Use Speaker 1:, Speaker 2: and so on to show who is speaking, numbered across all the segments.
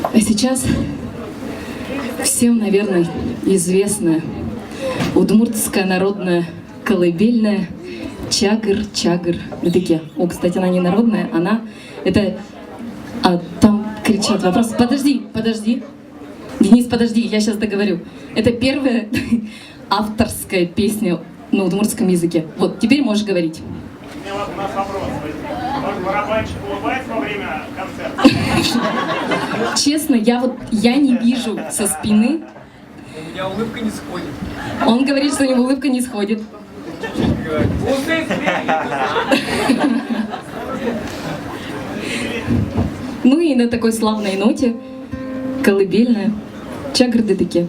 Speaker 1: А сейчас всем, наверное, известная удмуртская народная колыбельная «Чагыр-чагыр-дыке». О, кстати, она не народная, это... там кричат вопрос. Подожди. Денис, подожди, я сейчас договорю. Это первая авторская песня на удмуртском языке. Вот, теперь можешь говорить.
Speaker 2: У нас вопрос. Барабанщик улыбается во время концерта?
Speaker 1: Честно, я не вижу со спины.
Speaker 3: У меня улыбка не сходит.
Speaker 1: Он говорит, что у него улыбка не сходит. Ну и на такой славной ноте колыбельная «Чагыр-дыке».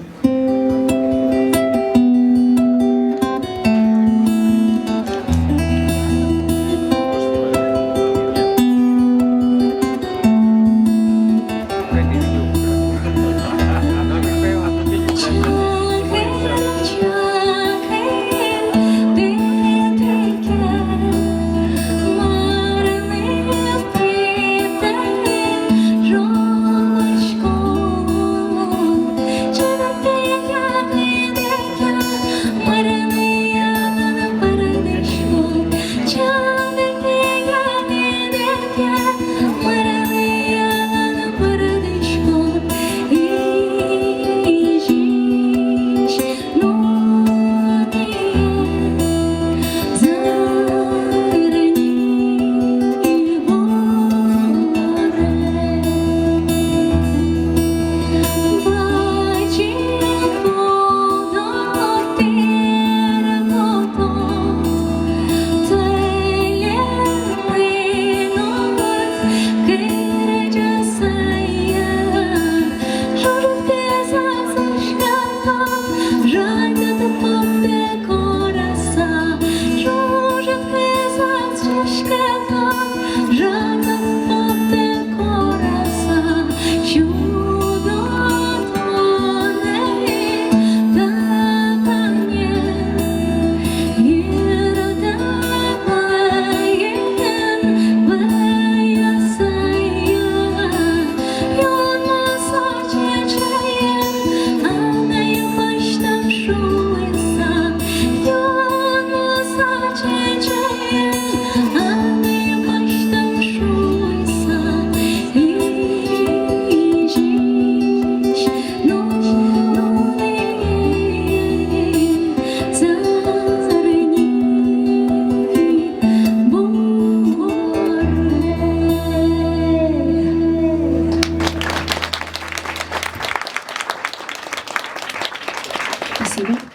Speaker 1: Спасибо.